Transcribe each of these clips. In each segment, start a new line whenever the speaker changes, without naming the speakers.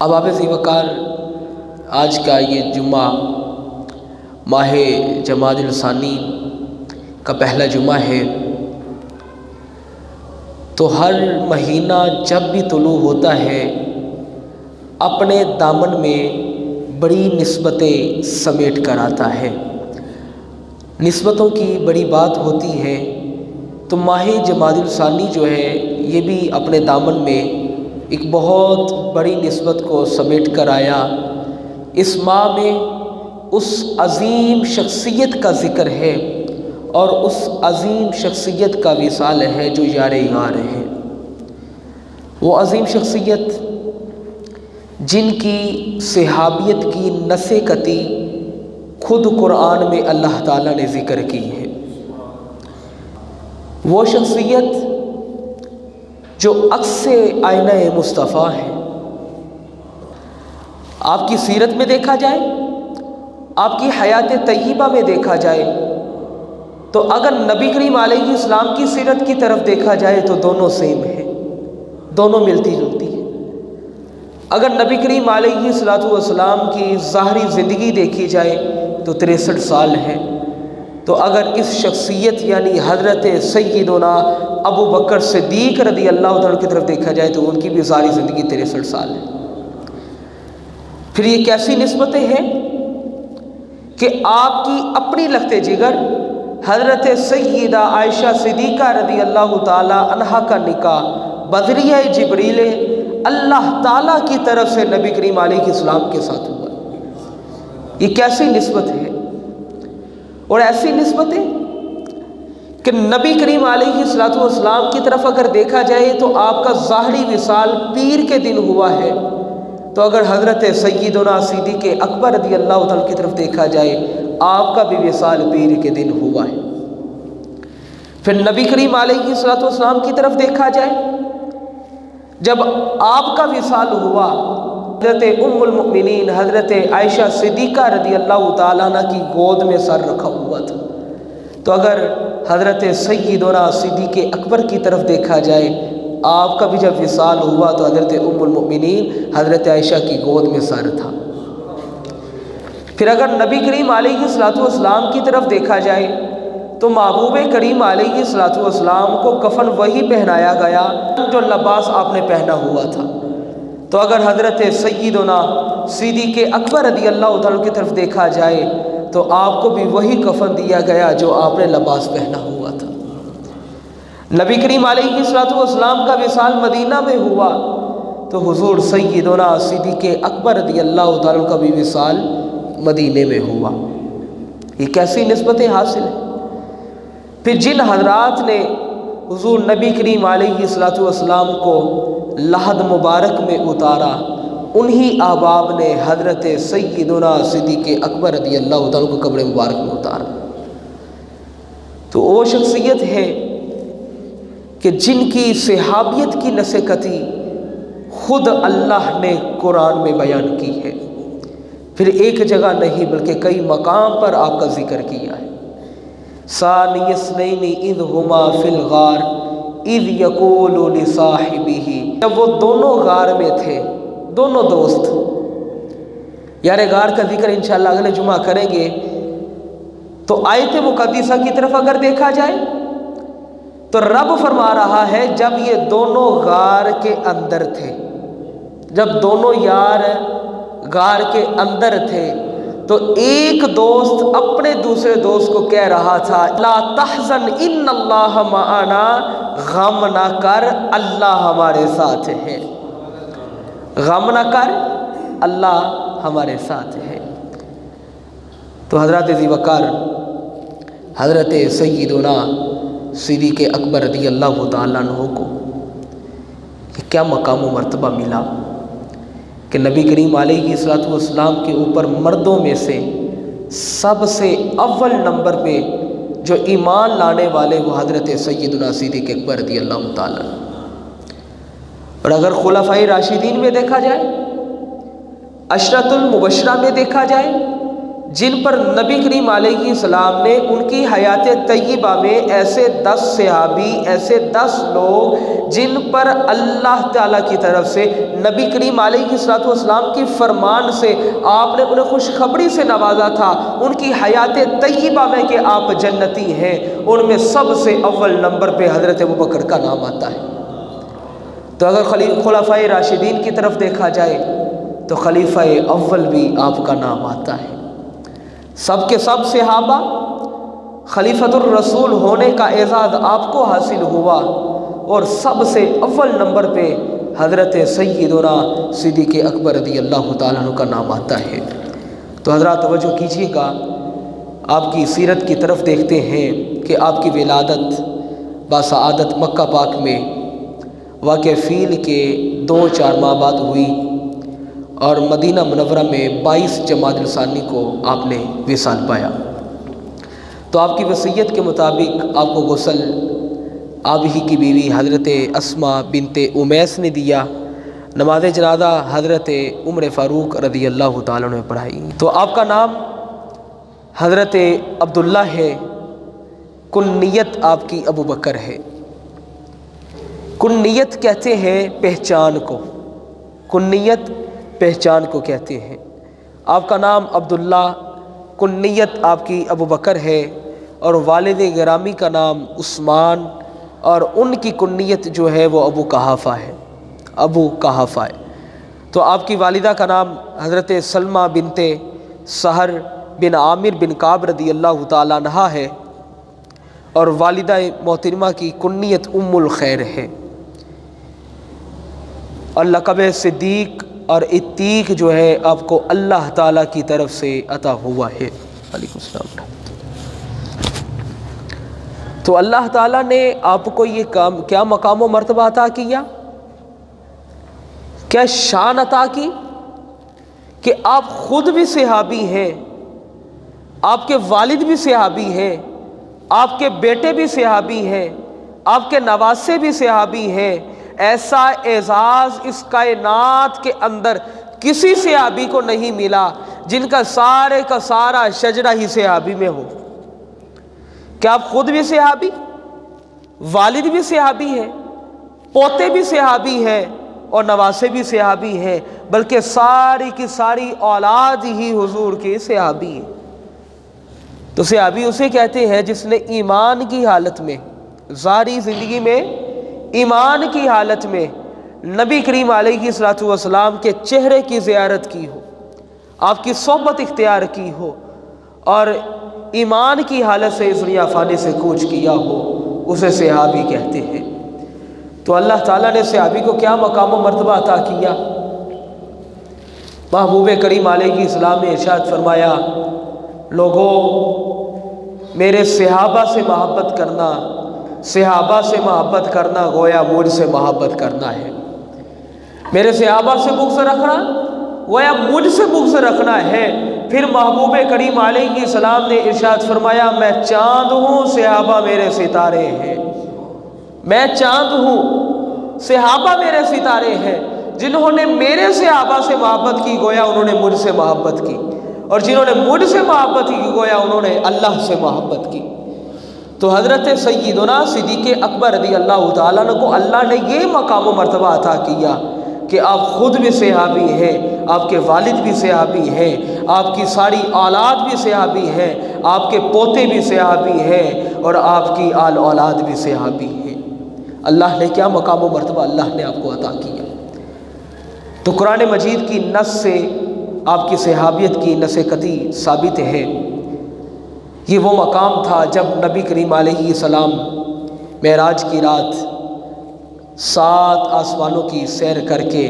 احباب ذی وقار، آج کا یہ جمعہ ماہ جمادی الثانی کا پہلا جمعہ ہے۔ تو ہر مہینہ جب بھی طلوع ہوتا ہے اپنے دامن میں بڑی نسبتیں سمیٹ کر آتا ہے۔ نسبتوں کی بڑی بات ہوتی ہے، تو ماہ جمادی الثانی جو ہے یہ بھی اپنے دامن میں ایک بہت بڑی نسبت کو سمیٹ کر آیا۔ اس ماہ میں اس عظیم شخصیت کا ذکر ہے اور اس عظیم شخصیت کا وصال ہے جو یار غار ہے۔ وہ عظیم شخصیت جن کی صحابیت کی نس قطعی خود قرآن میں اللہ تعالیٰ نے ذکر کی ہے۔ وہ شخصیت جو عکس آئینہ مصطفیٰ ہے۔ آپ کی سیرت میں دیکھا جائے، آپ کی حیات طیبہ میں دیکھا جائے، تو اگر نبی کریم علیہ السلام کی سیرت کی طرف دیکھا جائے تو دونوں سیم ہیں، دونوں ملتی جلتی ہیں۔ اگر نبی کریم علیہ السلام کی ظاہری زندگی دیکھی جائے تو 63 سال ہے، تو اگر اس شخصیت یعنی حضرت سیدنا ابو بکر صدیق رضی اللہ تعالیٰ کی طرف دیکھا جائے تو ان کی بھی ظاہری زندگی 63 سال ہے۔ پھر یہ کیسی نسبتیں ہیں کہ آپ کی اپنی لخت جگر حضرت سیدہ عائشہ صدیقہ رضی اللہ تعالیٰ عنہا کا نکاح بذریعہ جبریل اللہ تعالیٰ کی طرف سے نبی کریم علیہ السلام کے ساتھ ہوا۔ یہ کیسی نسبت ہے؟ اور ایسی نسبتیں کہ نبی کریم علیہ السلام کی طرف اگر دیکھا جائے تو آپ کا ظاہری وصال پیر کے دن ہوا ہے، تو اگر حضرت سیدنا صدیق اکبر رضی اللہ تعالیٰ کی طرف دیکھا جائے آپ کا بھی وصال پیر کے دن ہوا ہے۔ پھر نبی کریم علیہ السلام کی طرف دیکھا جائے، جب آپ کا وصال ہوا حضرت ام المؤمنین حضرت عائشہ صدیقہ رضی اللہ تعالیٰ عنہ کی گود میں سر رکھا ہوا تھا، تو اگر حضرت سیدنا صدیق اکبر کی طرف دیکھا جائے آپ کا بھی جب وصال ہوا تو حضرت ام المؤمنین حضرت عائشہ کی گود میں سر تھا۔ پھر اگر نبی کریم علیہ السلام کی طرف دیکھا جائے تو محبوب کریم علیہ السلام کو کفن وہی پہنایا گیا جو لباس آپ نے پہنا ہوا تھا، تو اگر حضرت سیدنا صدیق اکبر رضی اللہ تعالیٰ کی طرف دیکھا جائے تو آپ کو بھی وہی کفن دیا گیا جو آپ نے لباس پہنا ہوا تھا۔ نبی کریم علیہ السلام کا وصال مدینہ میں ہوا تو حضور سیدنا صدیق اکبر رضی اللہ تعالیٰ کا بھی وصال مدینے میں ہوا۔ یہ کیسی نسبتیں حاصل ہیں؟ پھر جن حضرات نے حضور نبی کریم علیہ السلام کو لحد مبارک میں اتارا، انہی احباب نے حضرت سیدنا صدیق اکبر رضی اللہ تعالیٰ کو قبر مبارک میں اتارا۔ تو وہ شخصیت ہے کہ جن کی صحابیت کی نس قطعی خود اللہ نے قرآن میں بیان کی ہے، پھر ایک جگہ نہیں بلکہ کئی مقام پر آپ کا ذکر کیا ہے۔ ثانی اثنین اذ ہما فی الغار اذ یقول لصاحبہ، جب وہ دونوں غار میں تھے، دونوں دوست، یار غار کا ذکر انشاءاللہ اگلے جمعہ کریں گے۔ تو آیت مقدسہ کی طرف اگر دیکھا جائے تو رب فرما رہا ہے جب یہ دونوں غار کے اندر تھے، جب دونوں یار غار کے اندر تھے تو ایک دوست اپنے دوسرے دوست کو کہہ رہا تھا لا تحزن ان اللہ معنا، غم نہ کر اللہ ہمارے ساتھ ہے، غم نہ کر اللہ ہمارے ساتھ ہے۔ تو حضرت ذی وقار حضرت سیدنا صدیق اکبر رضی اللہ تعالیٰ عنہ کو یہ کیا مقام و مرتبہ ملا کہ نبی کریم علیہ السلام کے اوپر مردوں میں سے سب سے اول نمبر پہ جو ایمان لانے والے وہ حضرت سیدنا صدیق اکبر رضی اللہ تعالیٰ عنہ۔ اور اگر خلفائے راشدین میں دیکھا جائے، عشرۃ المبشرہ میں دیکھا جائے، جن پر نبی کریم علیہ السلام نے ان کی حیات طیبہ میں ایسے 10 صحابی، ایسے 10 لوگ جن پر اللہ تعالیٰ کی طرف سے نبی کریم علیہ السلام کی فرمان سے آپ نے انہیں خوشخبری سے نوازا تھا، ان کی حیات طیبہ میں کہ آپ جنتی ہیں، ان میں سب سے اول نمبر پہ حضرت ابوبکر کا نام آتا ہے۔ تو اگر خلفائے راشدین کی طرف دیکھا جائے تو خلیفہ اول بھی آپ کا نام آتا ہے۔ سب کے سب صحابہ خلیفۃ الرسول ہونے کا اعزاز آپ کو حاصل ہوا، اور سب سے اول نمبر پہ حضرت سیدنا صدیق اکبر رضی اللہ تعالیٰ عنہ کا نام آتا ہے۔ تو حضرات توجہ کیجیے گا، آپ کی سیرت کی طرف دیکھتے ہیں کہ آپ کی ولادت باسعادت مکہ پاک میں واقع فیل کے 2-4 ماہ بعد ہوئی، اور مدینہ منورہ میں 22 جمادی الثانی کو آپ نے وصال پایا۔ تو آپ کی وصیت کے مطابق آپ کو غسل آپ ہی کی بیوی حضرت اسماء بنت امیس نے دیا، نماز جنازہ حضرت عمر فاروق رضی اللہ تعالیٰ نے پڑھائی۔ تو آپ کا نام حضرت عبداللہ ہے، کنیت آپ کی ابو بکر ہے۔ کنیت کہتے ہیں پہچان کو، کنیت پہچان کو کہتے ہیں۔ آپ کا نام عبداللہ، کنیت آپ کی ابو بکر ہے، اور والد گرامی کا نام عثمان، اور ان کی کنیت جو ہے وہ ابو قحافہ ہے، ابو قحافہ ہے۔ تو آپ کی والدہ کا نام حضرت سلمہ بنت سہر بن عامر بن کعب رضی اللہ تعالیٰ عنہا ہے، اور والدہ محترمہ کی کنیت ام الخیر ہے، اور لقب صدیق اور عتیق جو ہے آپ کو اللہ تعالیٰ کی طرف سے عطا ہوا ہے۔ علیکم السلام۔ تو اللہ تعالیٰ نے آپ کو یہ کیا مقام و مرتبہ عطا کیا، کیا شان عطا کی کہ آپ خود بھی صحابی ہیں، آپ کے والد بھی صحابی ہیں، آپ کے بیٹے بھی صحابی ہیں، آپ کے نواسے بھی صحابی ہیں۔ ایسا اعزاز اس کائنات کے اندر کسی صحابی کو نہیں ملا جن کا سارا شجرہ ہی صحابی میں ہو۔ کیا آپ خود بھی صحابی، والد بھی صحابی ہیں، پوتے بھی صحابی ہیں، اور نواسے بھی صحابی ہیں، بلکہ ساری کی ساری اولاد ہی حضور کے صحابی ہیں۔ تو صحابی اسے کہتے ہیں جس نے ایمان کی حالت میں، ظاہری زندگی میں ایمان کی حالت میں نبی کریم علیہ السلام کے چہرے کی زیارت کی ہو، آپ کی صحبت اختیار کی ہو، اور ایمان کی حالت سے اس دنیا فانی سے کوچ کیا ہو، اسے صحابی کہتے ہیں۔ تو اللہ تعالیٰ نے صحابی کو کیا مقام و مرتبہ عطا کیا۔ محبوب کریم علیہ السلام نے ارشاد فرمایا، لوگوں میرے صحابہ سے محبت کرنا، صحابہ سے محبت کرنا گویا مجھ سے محبت کرنا ہے۔ میرے صحابہ سے بغض رکھنا گویا مجھ سے بغض رکھنا ہے۔ پھر محبوب کریم علیہ السلام نے ارشاد فرمایا، میں چاند ہوں، صحابہ میرے ستارے ہیں۔ میں چاند ہوں، صحابہ میرے ستارے ہیں۔ جنہوں نے میرے صحابہ سے محبت کی گویا انہوں نے مجھ سے محبت کی، اور جنہوں نے مجھ سے محبت کی گویا انہوں نے اللہ سے محبت کی۔ تو حضرت سیدنا صدیق اکبر رضی اللہ تعالیٰ عنہ کو اللہ نے یہ مقام و مرتبہ عطا کیا کہ آپ خود بھی صحابی ہیں، آپ کے والد بھی صحابی ہیں، آپ کی ساری اولاد بھی صحابی ہیں، آپ کے پوتے بھی صحابی ہیں، اور آپ کی آل اولاد بھی صحابی ہیں۔ اللہ نے کیا مقام و مرتبہ اللہ نے آپ کو عطا کیا۔ تو قرآن مجید کی نص سے آپ کی صحابیت کی نص قطعی ثابت ہے۔ یہ وہ مقام تھا جب نبی کریم علیہ السلام معراج کی رات 7 آسمانوں کی سیر کر کے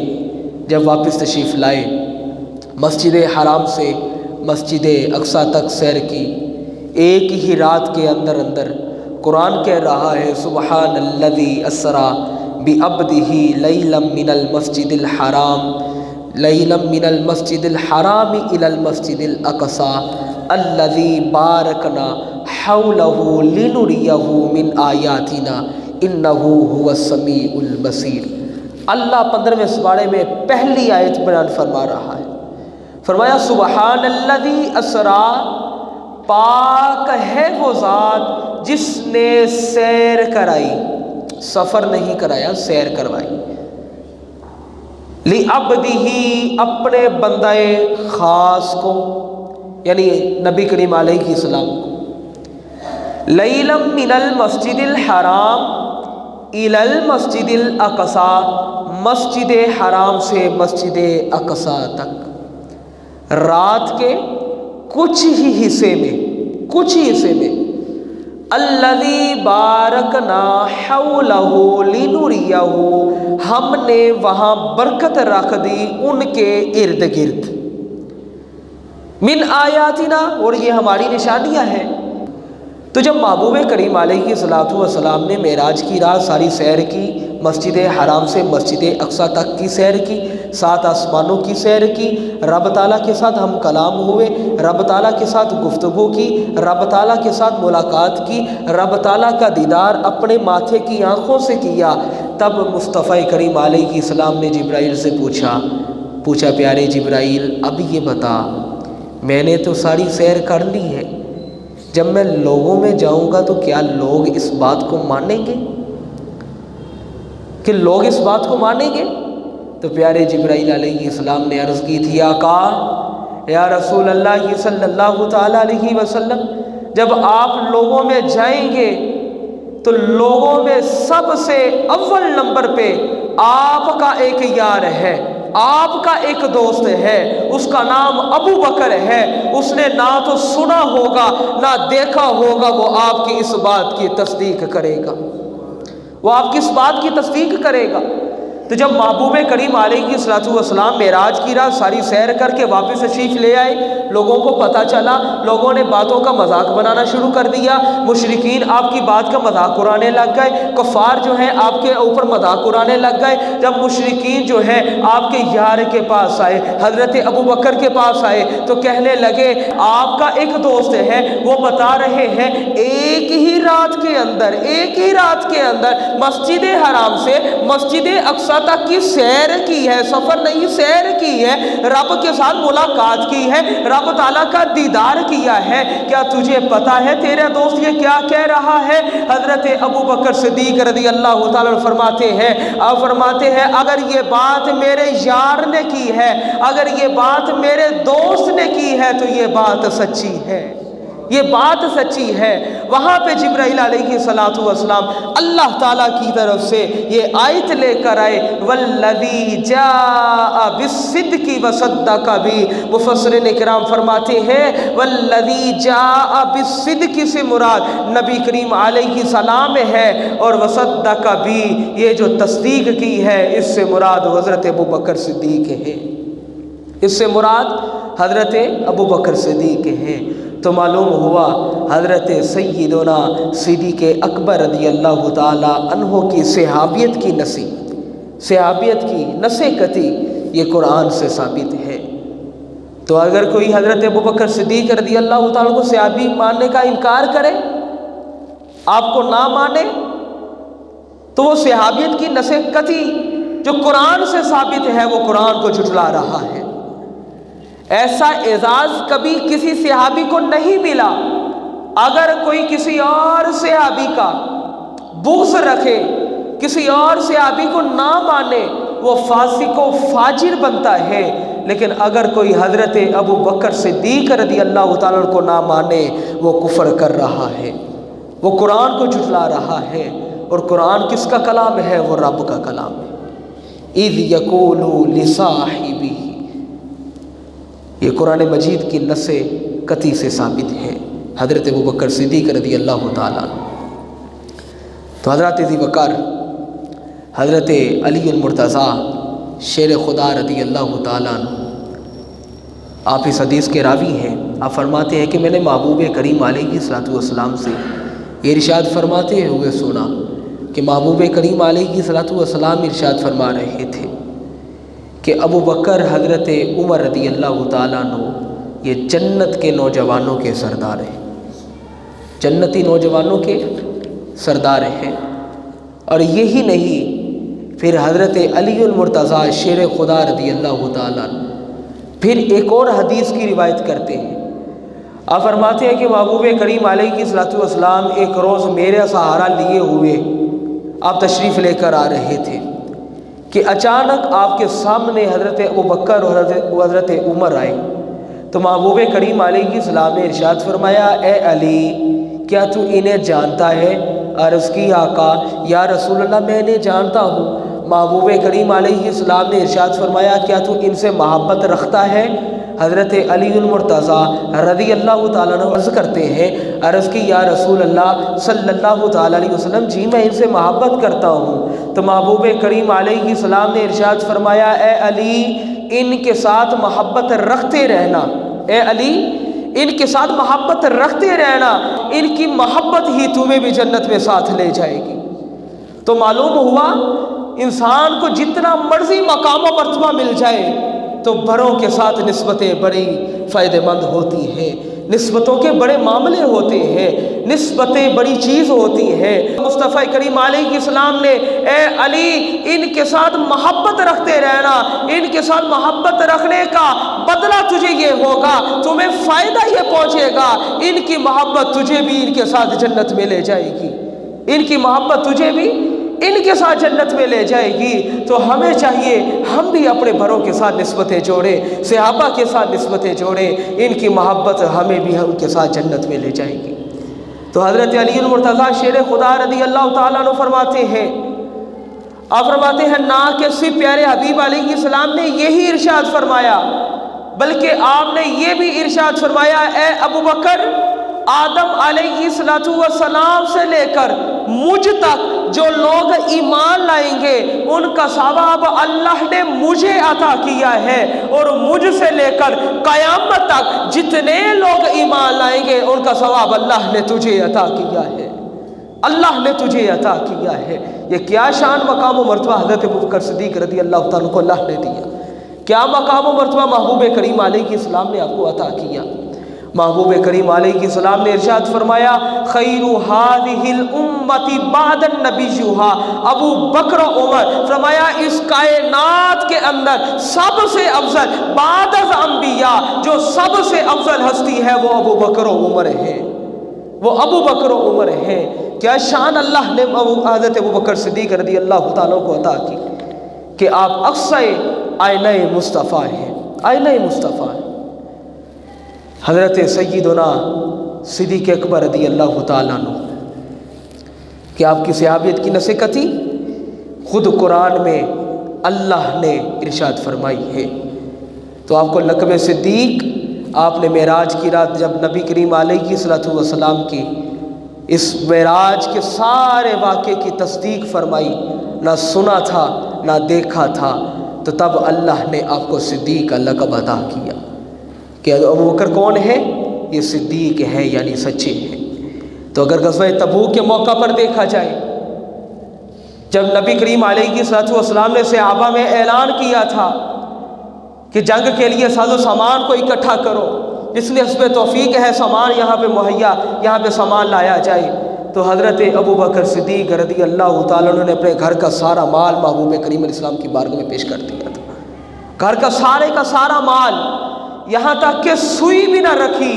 جب واپس تشریف لائے، مسجد حرام سے مسجد اقصیٰ تک سیر کی، ایک ہی رات کے اندر قرآن کہہ رہا ہے، سبحان الذی اسریٰ بعبدہ لیلا من المسجد الحرام الی المسجد الاقصیٰ الذی بارکنا حولہ لنریہ من آیاتنا انہ هو السمیع البصیر۔ اللہ 15ویں سپارے میں پہلی آیت بیان فرما رہا ہے، فرمایا سبحان الذی اسرا، پاک ہے وہ ذات جس نے سیر کرائی، سفر نہیں کرایا، سیر کروائی، لِعَبْدِهِ اپنے بندہ خاص کو، یعنی نبی کریم علیہ السلام کو، لیلا من المسجد الحرام الی المسجد الاقصی، مسجد حرام سے مسجد اقصی تک، رات کے کچھ ہی حصے میں، الذی بارکنا حولہ لنریہ، ہم نے وہاں برکت رکھ دی ان کے ارد گرد، من آیاتنا، اور یہ ہماری نشانیاں ہیں۔ تو جب محبوب کریم علیہ الصلوۃ والسلام نے معراج کی رات ساری سیر کی، مسجد حرام سے مسجد اقصی تک کی سیر کی، 7 آسمانوں کی سیر کی، رب تعالیٰ کے ساتھ ہم کلام ہوئے، رب تعالیٰ کے ساتھ گفتگو کی، رب تعالیٰ کے ساتھ ملاقات کی، رب تعالیٰ کا دیدار اپنے ماتھے کی آنکھوں سے کیا، تب مصطفیٰ کریم علیہ السلام نے جبرائیل سے پوچھا پیارے جبرائیل اب یہ بتا، میں نے تو ساری سیر کر لی ہے، جب میں لوگوں میں جاؤں گا تو کیا لوگ اس بات کو مانیں گے؟ کہ لوگ اس بات کو مانیں گے؟ تو پیارے جبرائیل علیہ السلام نے عرض کی تھی آقا یا رسول اللہ صلی اللہ تعالیٰ علیہ وسلم، جب آپ لوگوں میں جائیں گے تو لوگوں میں سب سے اول نمبر پہ آپ کا ایک یار ہے، آپ کا ایک دوست ہے، اس کا نام ابو بکر ہے، اس نے نہ تو سنا ہوگا نہ دیکھا ہوگا، وہ آپ کی اس بات کی تصدیق کرے گا، وہ آپ کی اس بات کی تصدیق کرے گا۔ تو جب محبوب کریم علیہ الصلوۃ والسلام معراج کی رات ساری سیر کر کے واپس تشریف لے آئے، لوگوں کو پتہ چلا، لوگوں نے باتوں کا مذاق بنانا شروع کر دیا، مشرکین آپ کی بات کا مذاق اڑانے لگ گئے، کفار جو ہیں آپ کے اوپر مذاق اڑانے لگ گئے۔ جب مشرکین جو ہیں آپ کے یار کے پاس آئے، حضرت ابو بکر کے پاس آئے تو کہنے لگے آپ کا ایک دوست ہے، وہ بتا رہے ہیں ایک ہی رات کے اندر مسجد حرام سے مسجد اقصی تک کی سیر کی ہے، سفر نہیں سیر کی ہے، رب کے ساتھ ملاقات کی ہے، رب تعالیٰ کا دیدار کیا ہے، کیا تجھے پتا ہے تیرا دوست یہ کیا کہہ رہا ہے؟ حضرت ابو بکر صدیق رضی اللہ تعالیٰ فرماتے ہیں اگر یہ بات میرے یار نے کی ہے، اگر یہ بات میرے دوست نے کی ہے تو یہ بات سچی ہے، یہ بات سچی ہے۔ وہاں پہ جبرائیل علیہ الصلوۃ والسلام اللہ تعالیٰ کی طرف سے یہ آیت لے کر آئے، والذی جاء بالصدق وصدق بھی۔ مفسرین کرام فرماتے ہیں والذی جاء بالصدق سے مراد نبی کریم علیہ السلام ہے، اور وصدق بھی یہ جو تصدیق کی ہے اس سے مراد حضرت ابو بکر صدیق ہے، اس سے مراد حضرت ابو بکر صدیق ہے۔ تو معلوم ہوا حضرت سیدنا صدیق اکبر رضی اللہ تعالی عنہ کی صحابیت کی نسِ قطعی یہ قرآن سے ثابت ہے۔ تو اگر کوئی حضرت ابو بکر صدیق رضی اللہ تعالیٰ کو صحابی ماننے کا انکار کرے، آپ کو نہ مانے، تو وہ صحابیت کی نسِ قطعی جو قرآن سے ثابت ہے وہ قرآن کو جھٹلا رہا ہے۔ ایسا اعزاز کبھی کسی صحابی کو نہیں ملا۔ اگر کوئی کسی اور صحابی کا بغض رکھے، کسی اور صحابی کو نہ مانے، وہ فاسق و فاجر بنتا ہے، لیکن اگر کوئی حضرت ابو بکر صدیق رضی اللہ تعالیٰ کو نہ مانے وہ کفر کر رہا ہے، وہ قرآن کو جھٹلا رہا ہے، اور قرآن کس کا کلام ہے؟ وہ رب کا کلام ہے۔ اذ یقول لصاحبہ، یہ قرآن مجید کی نص قطعی سے ثابت ہے، حضرت ابو بکر صدیق رضی اللہ تعالیٰ۔ تو حضرت ذی وقار حضرت علی المرتضیٰ شیر خدا رضی اللہ تعالیٰ، آپ اس حدیث کے راوی ہیں۔ آپ فرماتے ہیں کہ میں نے محبوب کریم علیہ الصلوۃ والسلام سے یہ ارشاد فرماتے ہوئے سنا کہ محبوب کریم علیہ الصلوۃ والسلام ارشاد فرما رہے تھے کہ ابو بکر حضرت عمر رضی اللہ تعالیٰ عنہ یہ جنت کے نوجوانوں کے سردار ہیں، جنتی نوجوانوں کے سردار ہیں۔ اور یہی نہیں، پھر حضرت علی المرتضیٰ شیر خدا رضی اللہ تعالیٰ عنہ پھر ایک اور حدیث کی روایت کرتے ہیں، آپ فرماتے ہیں کہ محبوب کریم علیہ الصلوۃ والسلام ایک روز میرا سہارا لیے ہوئے آپ تشریف لے کر آ رہے تھے کہ اچانک آپ کے سامنے حضرت ابوبکر اور حضرت عمر آئے، تو محبوب کریم علیہ السلام نے ارشاد فرمایا، اے علی کیا تو انہیں جانتا ہے؟ عرض کی آقا یا رسول اللہ میں انہیں جانتا ہوں۔ محبوب کریم علیہ السلام نے ارشاد فرمایا، کیا تو ان سے محبت رکھتا ہے؟ حضرت علی المرتضیٰ رضی اللہ تعالیٰ عنہ عرض کرتے ہیں، عرض کی یا رسول اللہ صلی اللہ تعالیٰ علیہ وسلم جی میں ان سے محبت کرتا ہوں۔ تو محبوب کریم علیہ السلام نے ارشاد فرمایا، اے علی ان کے ساتھ محبت رکھتے رہنا، اے علی ان کے ساتھ محبت رکھتے رہنا، ان کی محبت ہی تمہیں بھی جنت میں ساتھ لے جائے گی۔ تو معلوم ہوا انسان کو جتنا مرضی مقام و مرتبہ مل جائے تو بڑوں کے ساتھ نسبتیں بڑی فائدہ مند ہوتی ہیں، نسبتوں کے بڑے معاملے ہوتے ہیں، نسبتیں بڑی چیز ہوتی ہیں۔ مصطفیٰ کریم علیہ السلام نے اے علی ان کے ساتھ محبت رکھتے رہنا، ان کے ساتھ محبت رکھنے کا بدلہ تجھے یہ ہوگا، تمہیں فائدہ یہ پہنچے گا، ان کی محبت تجھے بھی ان کے ساتھ جنت میں لے جائے گی، ان کی محبت تجھے بھی ان کے ساتھ جنت میں لے جائے گی۔ تو ہمیں چاہیے ہم بھی اپنے بڑوں کے ساتھ نسبتیں جوڑیں، صحابہ کے ساتھ نسبتیں جوڑیں، ان کی محبت ہمیں بھی ان کے ساتھ جنت میں لے جائے گی۔ تو حضرت علی المرتضیٰ شیر خدا رضی اللہ تعالیٰ عنہ فرماتے ہیں، آپ فرماتے ہیں نہ کہ صرف پیارے حبیب علیہ السلام نے یہی ارشاد فرمایا بلکہ آپ نے یہ بھی ارشاد فرمایا، اے ابوبکر آدم علیہ السلام سے لے کر مجھ تک جو لوگ ایمان لائیں گے ان کا ثواب اللہ نے مجھے عطا کیا ہے، اور مجھ سے لے کر قیامت تک جتنے لوگ ایمان لائیں گے ان کا ثواب اللہ نے تجھے عطا کیا ہے، اللہ نے تجھے عطا کیا ہے۔ یہ کیا شان مقام و مرتبہ حضرت ابوبکر صدیق رضی اللہ تعالیٰ کو اللہ نے دیا، کیا مقام و مرتبہ محبوب کریم علیہ السلام نے آپ کو عطا کیا۔ محبوب کریم علیہ السلام نے ارشاد فرمایا، خیر هذه الامت بعد نبیها ابو بکر و عمر، فرمایا اس کائنات کے اندر سب سے افضل بعد از انبیاء جو سب سے افضل ہستی ہے وہ ابو بکر و عمر ہے، وہ ابو بکر و عمر ہے۔ کیا شان اللہ نے حضرت ابو بکر صدیق رضی اللہ تعالیٰ کو عطا کی کہ آپ اقصی آئینہ مصطفیٰ ہیں، آئینہ مصطفیٰ ہیں۔ حضرت سیدنا صدیق اکبر رضی اللہ تعالیٰ عنہ کہ آپ کی صحابیت کی نصیحت تھی، خود قرآن میں اللہ نے ارشاد فرمائی ہے۔ تو آپ کو لقب صدیق آپ نے معراج کی رات جب نبی کریم علیہ الصلوۃ والسلام کی اس معراج کے سارے واقعے کی تصدیق فرمائی، نہ سنا تھا نہ دیکھا تھا، تو تب اللہ نے آپ کو صدیق کا لقب عطا کیا کہ ابو بکر کون ہے؟ یہ صدیق ہے، یعنی سچے ہیں۔ تو اگر غزوہ تبوک کے موقع پر دیکھا جائے، جب نبی کریم علیہ الصلوۃ والسلام نے صحابہ میں اعلان کیا تھا کہ جنگ کے لیے ساز و سامان کو اکٹھا کرو، جس نے حسب توفیق ہے سامان یہاں پہ مہیا، یہاں پہ سامان لایا جائے، تو حضرت ابو بکر صدیق رضی اللہ تعالیٰ عنہ نے اپنے گھر کا سارا مال محبوب کریم علیہ السلام کی بارگاہ میں پیش کر دیا تھا، گھر کا سارا مال، یہاں تک کہ سوئی بھی نہ رکھی۔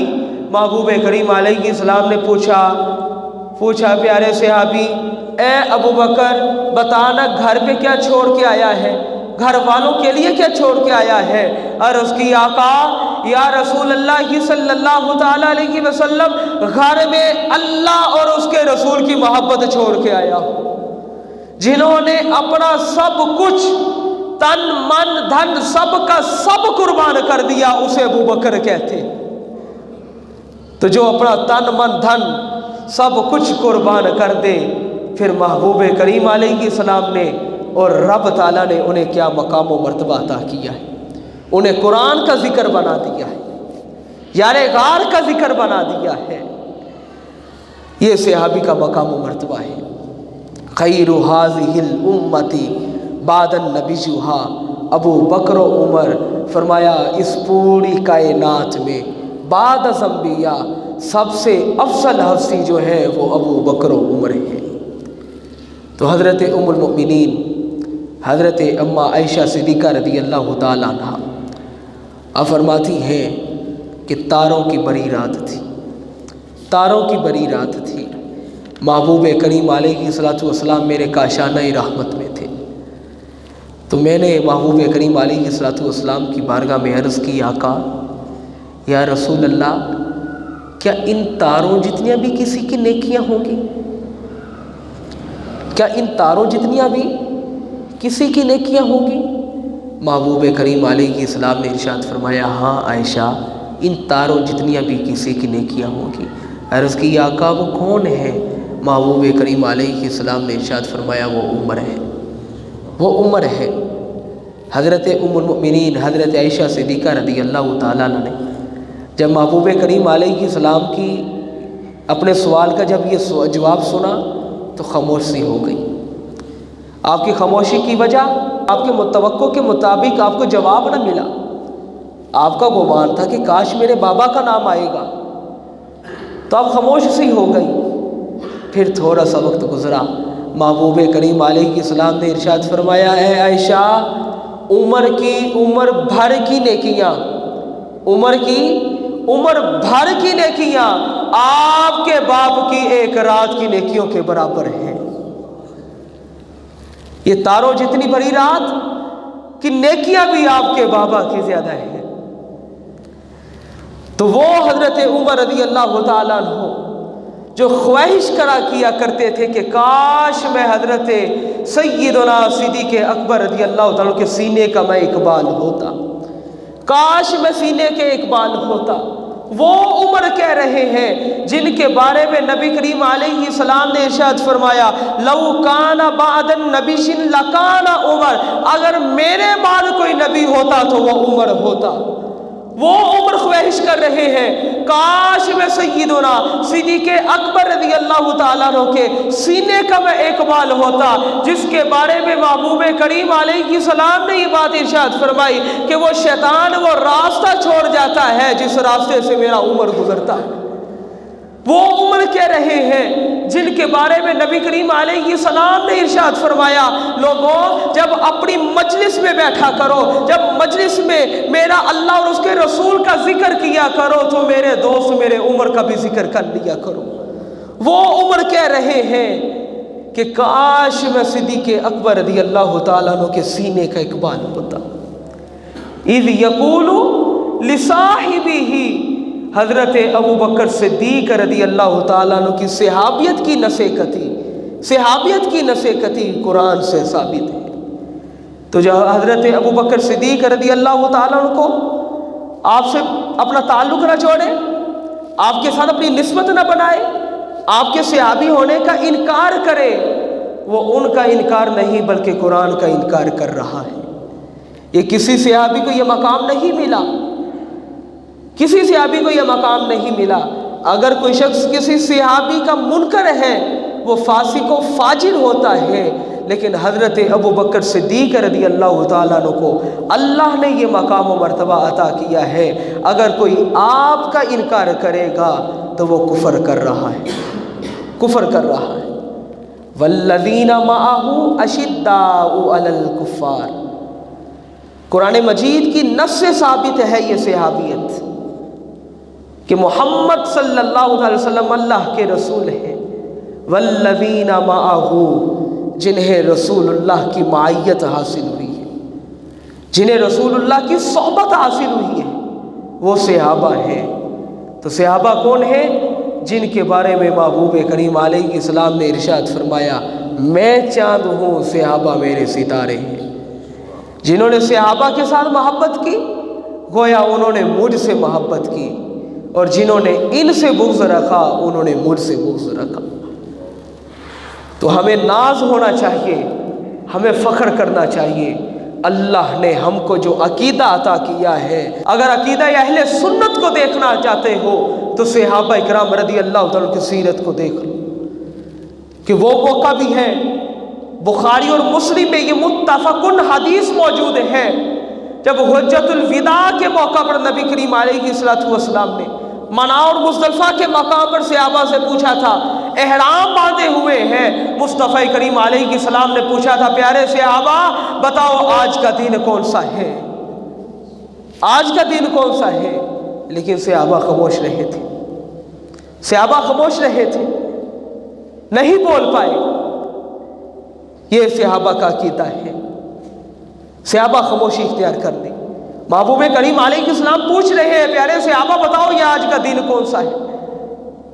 محبوب کریم علیہ السلام نے پوچھا پیارے صحابی، اے ابو بکر بتانا گھر پہ کیا چھوڑ کے آیا ہے، گھر والوں کے لیے کیا چھوڑ کے آیا ہے؟ عرض کی آقا یا رسول اللہ صلی اللہ تعالیٰ علیہ وسلم گھر میں اللہ اور اس کے رسول کی محبت چھوڑ کے آیا ہوں، جنہوں نے اپنا سب کچھ تن من دھن سب کا سب قربان کر دیا اسے ابو بکر کہتے۔ تو جو اپنا تن من دھن سب کچھ قربان کر دے، پھر محبوب کریم علیہ السلام نے اور رب تعالیٰ نے انہیں کیا مقام و مرتبہ عطا کیا ہے، انہیں قرآن کا ذکر بنا دیا ہے، یار غار کا ذکر بنا دیا ہے۔ یہ صحابی کا مقام و مرتبہ ہے۔ خیر هذه الامت بعد نبیها ابو بکر و عمر، فرمایا اس پوری کائنات میں بعد از انبیاء سب سے افضل ہستی جو ہے وہ ابو بکر و عمر ہے۔ تو حضرت ام المؤمنین حضرت اما عائشہ صدیقہ رضی اللہ تعالیٰ عنہ آپ فرماتی ہیں کہ تاروں کی بڑی رات تھی، تاروں کی بڑی رات تھی، محبوب کریم علیہ الصلوۃ والسلام میرے کاشانہ رحمت میں تھے۔ تو میں نے محبوب کریم علیہ الصلوۃ والسلام کی بارگاہ میں عرض کی، آقا یا رسول اللہ، کیا ان تاروں جتنیاں بھی کسی کی نیکیاں ہوں گی؟ کیا ان تاروں جتنیاں بھی کسی کی نیکیاں ہوں گی؟ محبوب کریم علیہ السلام نے ارشاد فرمایا، ہاں عائشہ، ان تاروں جتنیاں بھی کسی کی نیکیاں ہوں گی۔ عرض کی، آقا وہ کون ہے؟ محبوب کریم علیہ السلام نے ارشاد فرمایا، وہ عمر ہے، وہ عمر ہے۔ حضرت ام المؤمنین حضرت عائشہ صدیقہ رضی اللہ تعالیٰ عنہ نے جب محبوب کریم علیہ السلام کی اپنے سوال کا جب یہ جواب سنا تو خاموش سی ہو گئی۔ آپ کی خاموشی کی وجہ آپ کے متوقع کے مطابق آپ کو جواب نہ ملا۔ آپ کا گمان تھا کہ کاش میرے بابا کا نام آئے گا، تو آپ خاموش سی ہو گئی۔ پھر تھوڑا سا وقت گزرا، محبوب کریم علیہ السلام نے ارشاد فرمایا، اے عائشہ، عمر بھر کی نیکیاں، عمر بھر کی نیکیاں آپ کے باپ کی ایک رات کی نیکیوں کے برابر ہیں۔ یہ تاروں جتنی بڑی رات کی نیکیاں بھی آپ کے بابا کی زیادہ ہیں۔ تو وہ حضرت عمر رضی اللہ تعالیٰ عنہ جو خواہش کیا کرتے تھے کہ کاش میں حضرت سیدنا صدیق اکبر رضی اللہ تعالیٰ کے سینے کا میں اقبال ہوتا، کاش میں سینے کے اقبال ہوتا، وہ عمر کہہ رہے ہیں جن کے بارے میں نبی کریم علیہ السلام نے ارشاد فرمایا، لو کان بعد النبی لکان عمر، اگر میرے بعد کوئی نبی ہوتا تو وہ عمر ہوتا۔ وہ عمر خواہش کر رہے ہیں کاش میں سیدنا صدیق اکبر رضی اللہ تعالیٰ عنہ کے سینے کا میں اقبال ہوتا، جس کے بارے میں محبوب کریم علیہ السلام نے یہ بات ارشاد فرمائی کہ وہ شیطان وہ راستہ چھوڑ جاتا ہے جس راستے سے میرا عمر گزرتا ہے۔ وہ عمر کہہ رہے ہیں جن کے بارے میں نبی کریم علیہ السلام نے ارشاد فرمایا، لوگوں جب اپنی مجلس میں بیٹھا کرو، جب مجلس میں میرا اللہ اور اس کے رسول کا ذکر کیا کرو تو میرے دوست میرے عمر کا بھی ذکر کر لیا کرو۔ وہ عمر کہہ رہے ہیں کہ کاش میں صدیق اکبر رضی اللہ تعالیٰ عنہ کے سینے کا اقبال ہوتا۔ اذ یقول لصاحبہ، حضرت ابو بکر صدیق رضی اللہ تعالیٰ عنہ کی صحابیت کی نصیحتی قرآن سے ثابت ہے۔ تو جو حضرت ابو بکر صدیق رضی اللہ تعالیٰ عنہ کو آپ سے اپنا تعلق نہ جوڑے، آپ کے ساتھ اپنی نسبت نہ بنائے، آپ کے صحابی ہونے کا انکار کرے، وہ ان کا انکار نہیں بلکہ قرآن کا انکار کر رہا ہے۔ یہ کسی صحابی کو یہ مقام نہیں ملا، کسی صحابی کو یہ مقام نہیں ملا۔ اگر کوئی شخص کسی صحابی کا منکر ہے وہ فاسق و فاجر ہوتا ہے، لیکن حضرت ابو بکر صدیق رضی اللہ تعالیٰ عنہ کو اللہ نے یہ مقام و مرتبہ عطا کیا ہے۔ اگر کوئی آپ کا انکار کرے گا تو وہ کفر کر رہا ہے۔ والذین معہ اشداء علی الکفار، قرآن مجید کی نص سے ثابت ہے یہ صحابیت کہ محمد صلی اللہ علیہ وسلم اللہ کے رسول ہیں۔ والذین معہ، جنہیں رسول اللہ کی معیت حاصل ہوئی ہے، جنہیں رسول اللہ کی صحبت حاصل ہوئی ہے، وہ صحابہ ہیں۔ تو صحابہ کون ہیں؟ جن کے بارے میں محبوب کریم علیہ السلام نے ارشاد فرمایا، میں چاند ہوں، صحابہ میرے ستارے ہیں۔ جنہوں نے صحابہ کے ساتھ محبت کی گویا انہوں نے مجھ سے محبت کی، اور جنہوں نے ان سے بغض رکھا انہوں نے مجھ سے بغض رکھا۔ تو ہمیں ناز ہونا چاہیے، ہمیں فخر کرنا چاہیے، اللہ نے ہم کو جو عقیدہ عطا کیا ہے۔ اگر عقیدہ اہل سنت کو دیکھنا چاہتے ہو تو صحابہ اکرام رضی اللہ تعالیٰ کی سیرت کو دیکھ لو، کہ وہ موقع بھی ہے، بخاری اور مسلم میں یہ متفقن حدیث موجود ہے، جب حجۃ الوداع کے موقع پر نبی کریم علیہ السلام نے منا اور مزدلفہ کے مقام پر صحابہ سے پوچھا تھا، احرام باندھے ہوئے ہیں، مصطفیٰ کریم علیہ السلام نے پوچھا تھا، پیارے صحابہ بتاؤ آج کا دن کون سا ہے؟ آج کا دن کون سا ہے؟ لیکن صحابہ خاموش رہے تھے، صحابہ خاموش رہے تھے، نہیں بول پائے۔ یہ صحابہ کا عقیدہ ہے، صحابہ خاموشی اختیار کر دی۔ محبوب کریم علیہ السلام پوچھ رہے ہیں، پیارے صحابہ بتاؤ یہ آج کا دن کون سا ہے؟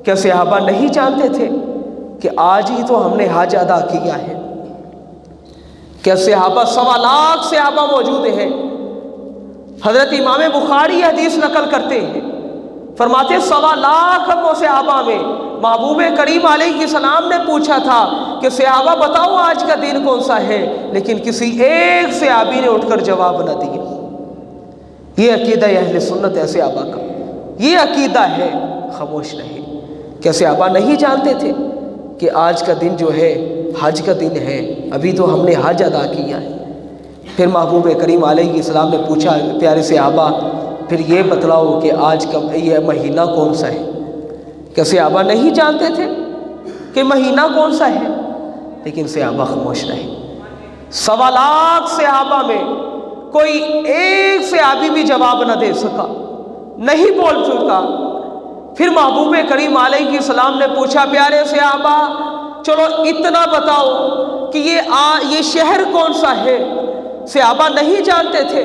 کیا صحابہ نہیں جانتے تھے کہ آج ہی تو ہم نے حج ادا کیا ہے؟ کیا صحابہ 1.25 لاکھ صحابہ موجود ہیں؟ حضرت امام بخاری حدیث نقل کرتے ہیں، فرماتے 1.25 لاکھ صحابہ میں محبوب کریم علیہ السلام نے پوچھا تھا کہ صحابہ بتاؤ آج کا دن کون سا ہے، لیکن کسی ایک صحابی نے اٹھ کر جواب نہ دیا۔ یہ عقیدہ اہل سنت ہے صحابہ کا، یہ عقیدہ ہے، خاموش رہے۔ کیا صحابہ نہیں جانتے تھے کہ آج کا دن جو ہے حج کا دن ہے، ابھی تو ہم نے حج ادا کیا ہے؟ پھر محبوب کریم علیہ السلام نے پوچھا، پیارے صحابہ پھر یہ بتلاؤ کہ آج کا یہ مہینہ کون سا ہے؟ کیا صحابہ نہیں جانتے تھے کہ مہینہ کون سا ہے؟ لیکن صحابہ خاموش رہے۔ 1.25 لاکھ صحابہ میں کوئی ایک صحابی بھی جواب نہ دے سکا، نہیں بول سکا۔ پھر محبوب کریم علیہ السلام نے پوچھا، پیارے صحابہ چلو اتنا بتاؤ کہ یہ شہر کون سا ہے؟ صحابہ نہیں جانتے تھے،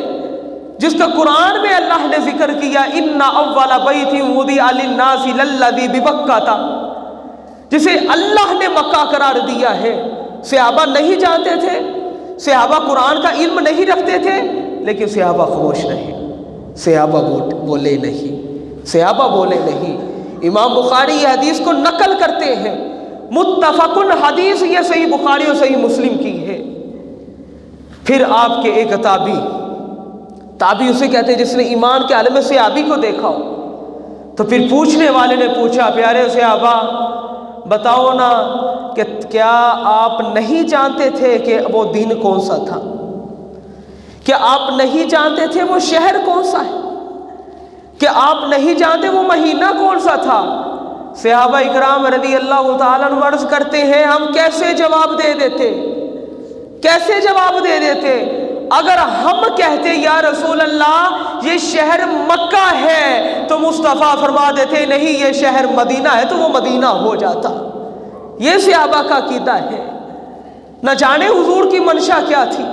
جس کا قرآن میں اللہ نے ذکر کیا، ان اول بیت وضع للناس للذی ببکہ، جسے اللہ نے مکہ قرار دیا ہے۔ صحابہ نہیں جانتے تھے، صحابہ قرآن کا علم نہیں رکھتے تھے، لیکن صحابہ خاموش رہے، صحابہ بولے نہیں، صحابہ بولے نہیں۔ امام بخاری یہ حدیث کو نقل کرتے ہیں، متفقن حدیث یہ صحیح بخاری اور صحیح مسلم کی ہے۔ پھر آپ کے ایک تابعی اسے کہتے ہیں جس نے ایمان کے عالم صحابی کو دیکھا ہو۔ تو پھر پوچھنے والے نے پوچھا، پیارے صحابہ بتاؤ نا کہ کیا آپ نہیں جانتے تھے کہ وہ دن کون سا تھا؟ کیا آپ نہیں جانتے تھے وہ شہر کون سا ہے؟ کیا آپ نہیں جانتے وہ مہینہ کون سا تھا؟ صحابہ اکرام رضی اللہ تعالیٰ عنہ عرض کرتے ہیں، ہم کیسے جواب دے دیتے، کیسے جواب دے دیتے؟ اگر ہم کہتے یا رسول اللہ یہ شہر مکہ ہے تو مصطفیٰ فرما دیتے نہیں یہ شہر مدینہ ہے، تو وہ مدینہ ہو جاتا۔ یہ صحابہ کا عقیدہ ہے۔ نہ جانے حضور کی منشا کیا تھی،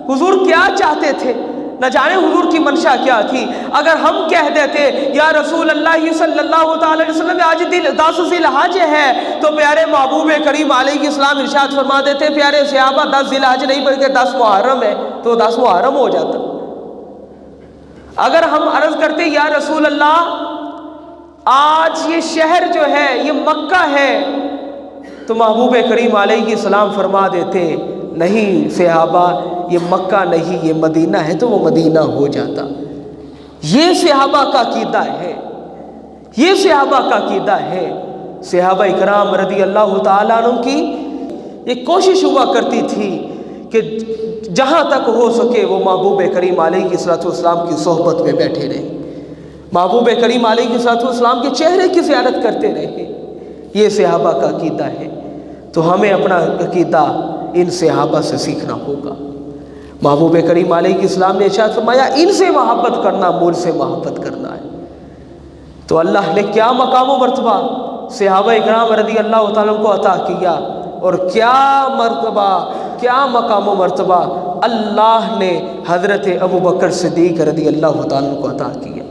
حضور کیا چاہتے تھے، نہ جانے حضور کی منشا کیا تھی۔ اگر ہم کہہ دیتے یا رسول اللہ صلی اللہ تعالی علیہ وسلم آج 10 ذی الحج ہے، تو پیارے محبوب کریم علیہ السلام ارشاد فرما دیتے، پیارے صحابہ 10 ذی الحج نہیں بلکہ 10 محرم ہے، تو 10 محرم ہو جاتا۔ اگر ہم عرض کرتے یا رسول اللہ آج یہ شہر جو ہے یہ مکہ ہے، تو محبوب کریم علیہ السلام فرما دیتے نہیں صحابہ یہ مکہ نہیں یہ مدینہ ہے، تو وہ مدینہ ہو جاتا۔ یہ صحابہ کا عقیدہ ہے، یہ صحابہ کا عقیدہ ہے۔ صحابہ اکرام رضی اللہ تعالیٰ عنہ کی یہ کوشش ہوا کرتی تھی کہ جہاں تک ہو سکے وہ محبوب کریم علیہ السلام کی صحبت میں بیٹھے رہے، محبوب کریم علیہ السلام کے چہرے کی زیارت کرتے رہے۔ یہ صحابہ کا عقیدہ ہے، تو ہمیں اپنا عقیدہ ان صحابہ سے سیکھنا ہوگا۔ محبوب کریم علیہ السلام نے ارشاد فرمایا ان سے محبت کرنا مجھ سے محبت کرنا ہے۔ تو اللہ نے کیا مقام و مرتبہ صحابہ اکرام رضی اللہ تعالیٰ کو عطا کیا، اور کیا مرتبہ کیا مقام و مرتبہ اللہ نے حضرت ابو بکر صدیق رضی اللہ تعالیٰ کو عطا کیا۔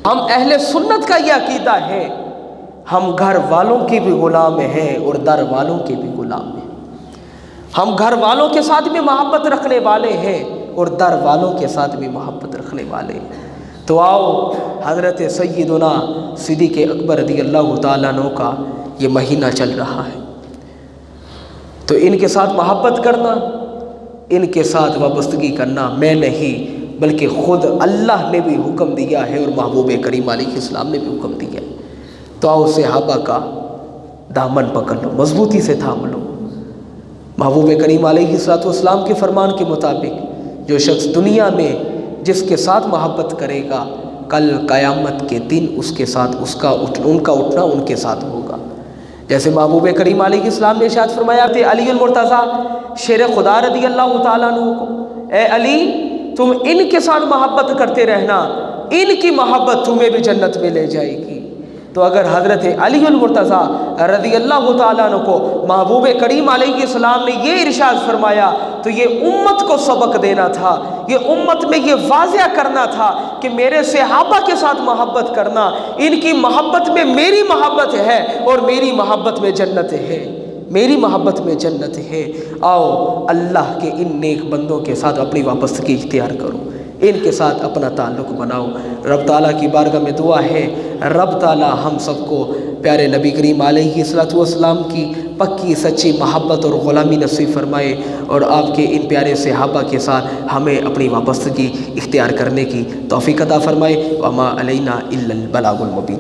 ہم اہل سنت کا یہ عقیدہ ہے، ہم گھر والوں کے بھی غلام ہیں اور در والوں کے بھی غلام ہیں۔ ہم گھر والوں کے ساتھ بھی محبت رکھنے والے ہیں اور در والوں کے ساتھ بھی محبت رکھنے والے ہیں۔ تو آؤ حضرت سیدنا صدیق اکبر رضی اللہ تعالیٰ عنہ کا یہ مہینہ چل رہا ہے، تو ان کے ساتھ محبت کرنا، ان کے ساتھ وابستگی کرنا میں نہیں بلکہ خود اللہ نے بھی حکم دیا ہے اور محبوب کریم علیہ السلام نے بھی حکم دیا ہے۔ تو آؤ صحابہ کا دامن پکڑ لو، مضبوطی سے تھام لو۔ محبوب کریم علیہ السلام کے فرمان کے مطابق جو شخص دنیا میں جس کے ساتھ محبت کرے گا، کل قیامت کے دن اس کے ساتھ ان کا اٹھنا ان کے ساتھ ہوگا۔ جیسے محبوب کریم علیہ السلام نے ارشاد فرمایا تھے علی المرتضیٰ شیر خدا رضی اللہ تعالیٰ عنہ کو، اے علی تم ان کے ساتھ محبت کرتے رہنا ان کی محبت تمہیں بھی جنت میں لے جائے گی۔ تو اگر حضرت علی المرتضیٰ رضی اللہ تعالیٰ عنہ کو محبوب کریم علیہ السلام نے یہ ارشاد فرمایا تو یہ امت کو سبق دینا تھا، یہ امت میں یہ واضح کرنا تھا کہ میرے صحابہ کے ساتھ محبت کرنا، ان کی محبت میں میری محبت ہے اور میری محبت میں جنت ہے، میری محبت میں جنت ہے۔ آؤ اللہ کے ان نیک بندوں کے ساتھ اپنی وابستگی اختیار کرو، ان کے ساتھ اپنا تعلق بناؤ۔ رب تعالیٰ کی بارگاہ میں دعا ہے رب تعالیٰ ہم سب کو پیارے نبی کریم علیہ السلام کی پکی سچی محبت اور غلامی نصیب فرمائے، اور آپ کے ان پیارے صحابہ کے ساتھ ہمیں اپنی وابستگی اختیار کرنے کی توفیق عطا فرمائے۔ وما علینا الا البلاغ المبین۔